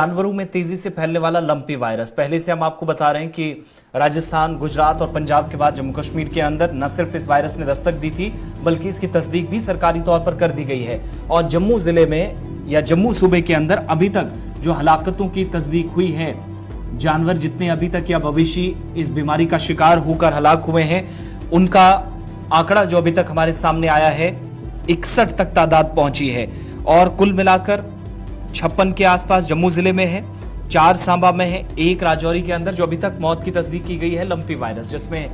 जानवरों में तेजी से फैलने वाला लंपी वायरस। पहले से हम आपको बता रहे हैं कि राजस्थान, गुजरात और पंजाब के बाद जम्मू कश्मीर के अंदर न सिर्फ इस वायरस ने दस्तक दी थी, बल्कि इसकी तस्दीक भी सरकारी तौर पर कर दी गई है। और जम्मू जिले में या जम्मू सूबे के अंदर अभी तक जो हलाकतों की तस्दीक हुई है, जानवर जितने अभी तक या मवेशी इस बीमारी का शिकार होकर हलाक हुए हैं, उनका आंकड़ा जो अभी तक हमारे सामने आया है 61 तक तादाद पहुंची है। और कुल मिलाकर 56 के आसपास जम्मू जिले में है, 4 सांबा में है, 1 राजौरी के अंदर जो अभी तक मौत की तस्दीक की गई है लंपी वायरस, जिसमें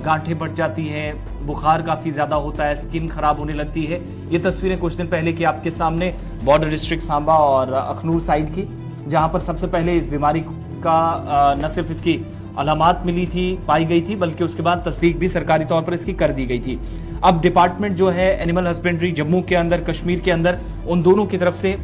गांठें बढ़ जाती हैं, बुखार काफी ज्यादा होता है, स्किन खराब होने लगती है। ये तस्वीरें कुछ दिन पहले की आपके सामने बॉर्डर डिस्ट्रिक्ट सांबा और अखनूर साइड की, जहां पर सबसे पहले इस बीमारी का न सिर्फ इसकी अलामात मिली थी, पाई गई थी, बल्कि उसके बाद तस्दीक भी सरकारी तौर पर इसकी कर दी गई थी। अब डिपार्टमेंट जो है एनिमल हस्बेंड्री जम्मू के अंदर, कश्मीर के अंदर, उन दोनों की तरफ से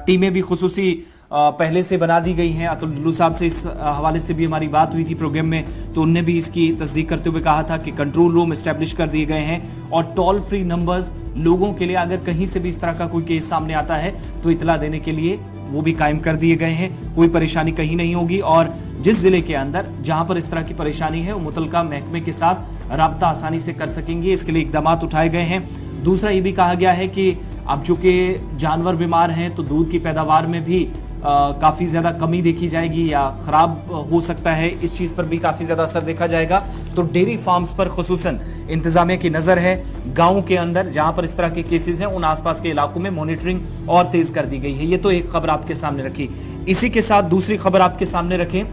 टीमें भी खुसूसी पहले से बना दी गई हैं। अतुल डुल्लू साहब से इस हवाले से भी हमारी बात हुई थी प्रोग्राम में, तो उनने भी इसकी तस्दीक करते हुए कहा था कि कंट्रोल रूम एस्टेब्लिश कर दिए गए हैं और टोल फ्री नंबर्स लोगों के लिए, अगर कहीं से भी इस तरह का कोई केस सामने आता है तो इतला देने के लिए वो भी कायम कर दिए गए हैं। कोई परेशानी कहीं नहीं होगी और जिस जिले के अंदर जहां पर इस तरह की परेशानी है वो मुतलका महकमे के साथ राब्ता आसानी से कर सकेंगे, इसके लिए इकदाम उठाए गए हैं। दूसरा ये भी कहा गया है कि अब चूंकि जानवर बीमार हैं तो दूध की पैदावार में भी काफी ज्यादा कमी देखी जाएगी या खराब हो सकता है, इस चीज पर भी काफी ज्यादा असर देखा जाएगा। तो डेयरी फार्म्स पर खुसूसन इंतजामिया की नजर है। गांव के अंदर जहां पर इस तरह के केसेस हैं, उन आसपास के इलाकों में मॉनिटरिंग और तेज कर दी गई है। ये तो एक खबर आपके सामने रखी। इसी के साथ दूसरी खबर आपके सामने रखें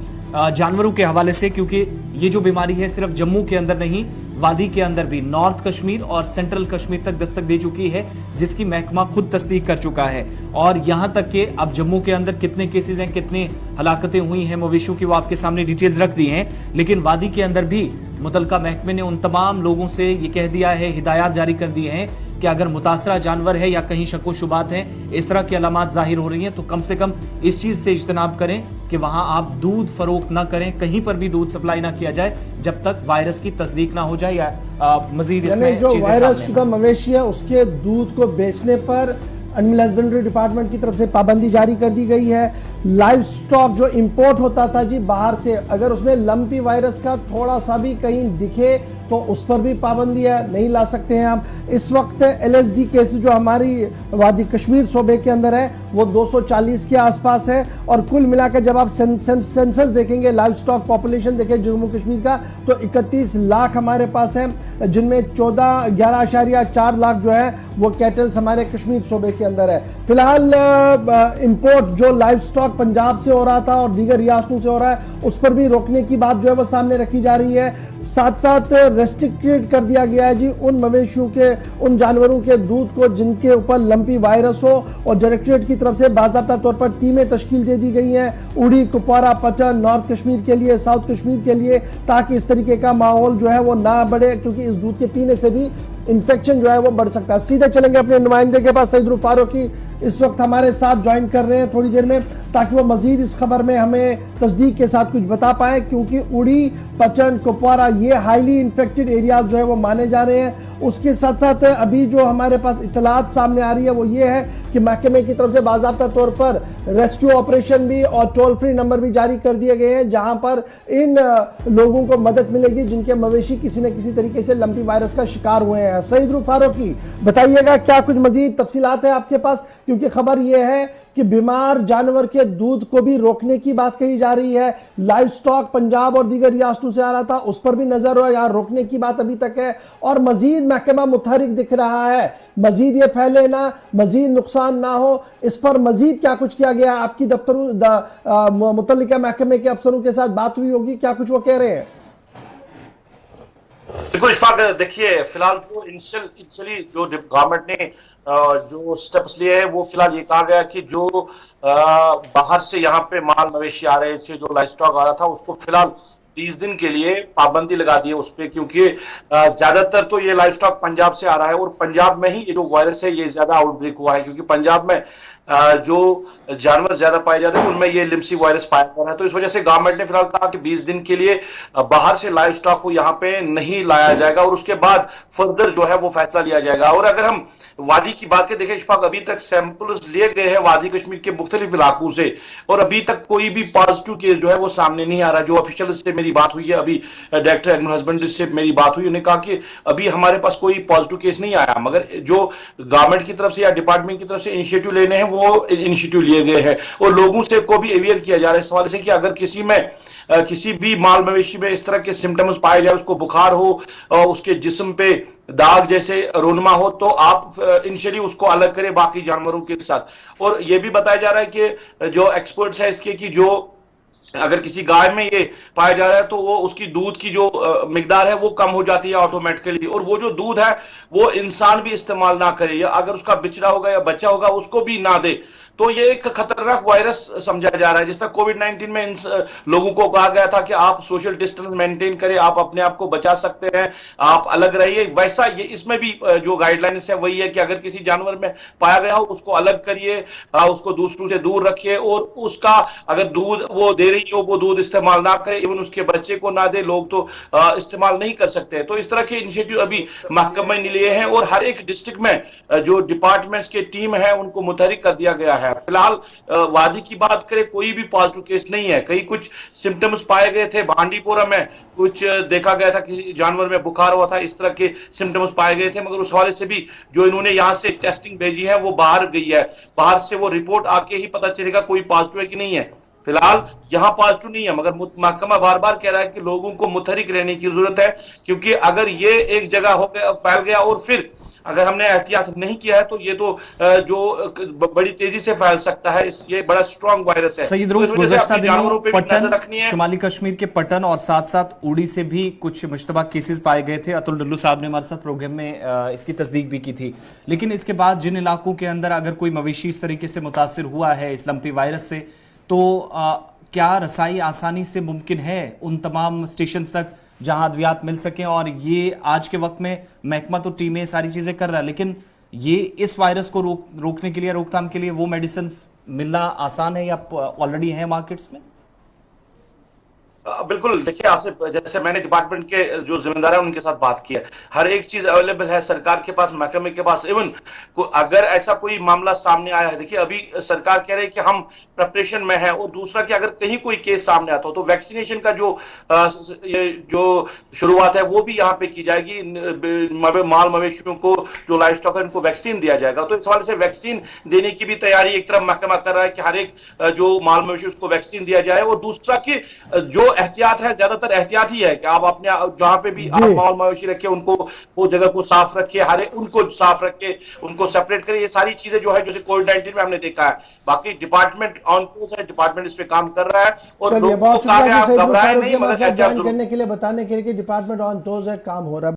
जानवरों के हवाले से, क्योंकि ये जो बीमारी है सिर्फ जम्मू के अंदर नहीं, वादी के अंदर भी नॉर्थ कश्मीर और सेंट्रल कश्मीर तक दस्तक दे चुकी है, जिसकी महकमा खुद तस्दीक कर चुका है। और यहां तक कि अब जम्मू के अंदर कितने केसेस हैं, कितने हलाकतें हुई हैं मवेशियों की, वो आपके सामने डिटेल्स रख दी हैं। लेकिन वादी के अंदर भी मुतलका महकमे ने उन तमाम लोगों से ये कह दिया है, हिदायत जारी कर दी है कि अगर मुतासरा जानवर है या कहीं शक व शुबात हैं, इस तरह की अलामात जाहिर हो रही हैं, तो कम से कम इस चीज से इज्तनाब करें कि वहां आप दूध फरोख्त ना करें, कहीं पर भी दूध सप्लाई ना किया जाए जब तक वायरस की तस्दीक ना हो जाए या मजीद इसमें जो वायरस शुदा मवेशी है उसके दूध को बेचने पर एनिमल हस्बेंड्री डिपार्टमेंट की तरफ से पाबंदी जारी कर दी गई है। लाइव स्टॉक जो इंपोर्ट होता था जी बाहर से, अगर उसमें लंपी वायरस का थोड़ा सा भी कहीं दिखे तो उस पर भी पाबंदी है, नहीं ला सकते हैं आप। इस वक्त LSD केसेस जो हमारी वादी कश्मीर सूबे के अंदर है वो 240 के आसपास है। और कुल मिलाकर जब आप सेंसस देखेंगे, लाइव स्टॉक पॉपुलेशन देखें जम्मू कश्मीर का, तो 31 लाख हमारे पास है, जिनमें 11.4 लाख जो है वो कैटल्स हमारे कश्मीर सूबे के अंदर है। फिलहाल इंपोर्ट जो लाइव स्टॉक पंजाब से हो रहा था और दीगर रियासतों से हो रहा है, उस पर भी रोकने की बात जो है वो सामने रखी जा रही है। साथ साथ रेस्ट्रिक्टेड कर दिया गया है जी उन मवेशियों के, उन जानवरों के दूध को जिनके ऊपर लंपी वायरस हो, और डायरेक्टरेट की तरफ से बाकायदा तौर पर टीमें तश्कील दे दी गई हैं उड़ी, कुपवारा, पचन, नॉर्थ कश्मीर के लिए, साउथ कश्मीर के लिए, ताकि इस तरीके का माहौल जो है वो ना बढ़े, क्योंकि इस दूध के पीने से भी इन्फेक्शन जो है वो बढ़ सकता है। सीधे चलेंगे अपने नुमाइंदे के पास, सईद फारूकी इस वक्त हमारे साथ ज्वाइन कर रहे हैं थोड़ी देर में, ताकि वो मजीद इस खबर में हमें तस्दीक के साथ कुछ बता पाए, क्योंकि उड़ी, पचन, कुपवारा ये हाईली इन्फेक्टेड एरियाज जो है वो माने जा रहे हैं। उसके साथ साथ अभी जो हमारे पास इतलात सामने आ रही है वो ये है कि महकमे की तरफ से बाज़ाब्ता तौर पर रेस्क्यू ऑपरेशन भी और टोल फ्री नंबर भी जारी कर दिए गए हैं, जहां पर इन लोगों को मदद मिलेगी जिनके मवेशी किसी न किसी तरीके से लंपी वायरस का शिकार हुए हैं। सईद फारूकी बताइएगा क्या कुछ मजीद तफसीलात है आपके पास, क्योंकि खबर यह है कि बीमार जानवर के दूध को भी रोकने की बात कही जा रही है। लाइव स्टॉक पंजाब और दीगर रियासतों से आ रहा था, उस पर भी नजर हो, यहाँ रोकने की बात अभी तक है। और मजीद महकमा मुतहरिक दिख रहा है, मजीद ये फैले ना, मजीद नुकसान ना हो, इस पर मजीद क्या कुछ किया गया? आपकी दफ्तरों मुतल्लिका महकमे के अफसरों के साथ बात हुई होगी, क्या कुछ वो कह रहे हैं? बिल्कुल इशफाक, देखिए फिलहाल जो इनिशियली जो गवर्नमेंट ने जो स्टेप्स लिए हैं, वो फिलहाल ये कहा गया कि जो बाहर से यहाँ पे माल मवेशी आ रहे थे, जो लाइव स्टॉक आ रहा था, उसको फिलहाल 30 दिन के लिए पाबंदी लगा दी है उस पर, क्योंकि ज्यादातर तो ये लाइव स्टॉक पंजाब से आ रहा है और पंजाब में ही ये जो वायरस है ये ज्यादा आउटब्रेक हुआ है, क्योंकि पंजाब में जो जानवर ज्यादा पाए जाते हैं उनमें ये लिम्सी वायरस पाया जा रहा है। तो इस वजह से गवर्नमेंट ने फिलहाल कहा कि 20 दिन के लिए बाहर से लाइव स्टॉक को यहाँ पे नहीं लाया जाएगा और उसके बाद फर्दर जो है वो फैसला लिया जाएगा। और अगर हम वादी की बात देखें इशफाक, अभी तक सैंपल्स लिए गए हैं वादी कश्मीर के मुख्तलिफ इलाकों से और अभी तक कोई भी पॉजिटिव केस जो है वो सामने नहीं आ रहा। जो ऑफिशियल से मेरी बात हुई है, अभी डायरेक्टर एनिमल हस्बेंड्री से मेरी बात हुई, उन्होंने कहा कि अभी हमारे पास कोई पॉजिटिव केस नहीं आया, मगर जो गवर्नमेंट की तरफ से या डिपार्टमेंट की तरफ से इनिशिएटिव लेने हैं वो इनिशिएटिव लिए गए हैं और लोगों से को भी अवेयर किया जा रहा है इस हवाले से कि अगर किसी में किसी भी माल मवेशी में इस तरह के सिम्टम्स पाए जाए, उसको बुखार हो, उसके जिस्म पे दाग जैसे रोनमा हो, तो आप इनिशियली उसको अलग करें बाकी जानवरों के साथ। और यह भी बताया जा रहा है कि जो एक्सपर्ट्स है इसके कि जो अगर किसी गाय में ये पाया जा रहा है तो वो उसकी दूध की जो मिकदार है वो कम हो जाती है ऑटोमेटिकली, और वो जो दूध है वो इंसान भी इस्तेमाल ना करे या अगर उसका बिचड़ा होगा या बच्चा होगा उसको भी ना दे। तो ये एक खतरनाक वायरस समझा जा रहा है। जिस तरह कोविड-19 में इन लोगों को कहा गया था कि आप सोशल डिस्टेंस मेंटेन करें, आप अपने आप को बचा सकते हैं, आप अलग रहिए, वैसा ये इसमें भी जो गाइडलाइंस है वही है कि अगर किसी जानवर में पाया गया हो उसको अलग करिए, उसको दूसरों से दूर रखिए और उसका अगर दूध वो दे रही हो वो दूध इस्तेमाल ना करे, इवन उसके बच्चे को ना दे, लोग तो इस्तेमाल नहीं कर सकते। तो इस तरह के इनिशिएटिव अभी महकमे ने लिए हैं और हर एक डिस्ट्रिक्ट में जो डिपार्टमेंट्स की टीम है उनको मुतहरिक कर दिया गया है। फिलहाल वादी की बात करें कोई भी पॉजिटिव केस नहीं है। कई कुछ सिम्टम्स पाए गए थे, बांडीपोरा में कुछ देखा गया था कि जानवर में बुखार हुआ था, इस तरह के सिम्टम्स पाए गए थे, मगर उस हवाले से भी जो इन्होंने यहां से टेस्टिंग भेजी है वो बाहर गई है, बाहर से वो रिपोर्ट आके ही पता चलेगा कोई पॉजिटिव है कि नहीं है। फिलहाल यहां पॉजिटिव नहीं है, मगर महकमा बार बार कह रहा है कि लोगों को मुतहरिक रहने की जरूरत है, क्योंकि अगर ये एक जगह हो गया फैल गया और फिर अगर हमने एहतियात नहीं किया है तो ये तो जो बड़ी तेजी से फैल सकता है। ये बड़ा स्ट्रॉन्ग वायरस है। सईद तो रूफ, इस वजह से गुज़श्ता अपनी दिनों जानवरों पे भी नजर रखनी पटन, है। शुमाली कश्मीर के पटन और साथ साथ उड़ी से भी कुछ मुश्तबा केसेस पाए गए थे। अतुल डुल्लू साहब ने हमारे साथ प्रोग्राम में इसकी तस्दीक भी की थी। लेकिन इसके बाद जिन इलाकों के अंदर अगर कोई मवेशी इस तरीके से मुतासिर हुआ है इस लंपी वायरस से, तो क्या रसाई आसानी से मुमकिन है उन तमाम स्टेशन तक जहां अद्वियात मिल सके? और ये आज के वक्त में महकमा तो टीमें सारी चीजें कर रहा है, लेकिन ये इस वायरस को रोकने के लिए, रोकथाम के लिए वो मेडिसिन मिलना आसान है या ऑलरेडी है मार्केट्स में? बिल्कुल, देखिए आसिफ, जैसे मैंने डिपार्टमेंट के जो जिम्मेदार है उनके साथ बात की है, हर एक चीज अवेलेबल है सरकार के पास, महकमे के पास। इवन अगर ऐसा कोई मामला सामने आया है, देखिए अभी सरकार कह रही है कि हम प्रिपरेशन में है, और दूसरा कि अगर कहीं कोई केस सामने आता हो तो वैक्सीनेशन का जो शुरुआत है वो भी यहाँ पे की जाएगी। माल मवेशियों को जो लाइव स्टॉक है उनको वैक्सीन दिया जाएगा। तो इस हवाले से वैक्सीन देने की भी तैयारी एक तरफ महकमा कर रहा है कि हर एक जो माल मवेशी उसको वैक्सीन दिया जाए, और दूसरा कि जो एहतियात है, ज्यादातर एहतियात ही है कि आप अपने जहां पे भी आप माल मवेशी रखे उनको वो जगह को साफ रखिए, उनको साफ रखिए, उनको सेपरेट करिए। ये सारी चीजें जो है जैसे कोविड-19 में हमने देखा है। बाकी डिपार्टमेंट ऑन कोर्स है, डिपार्टमेंट इस पे काम कर रहा है और लोगों को कहा गया आप घबराएं नहीं, मगर करने के लिए बताने के लिए कि डिपार्टमेंट ऑन टोज है, काम हो रहा है।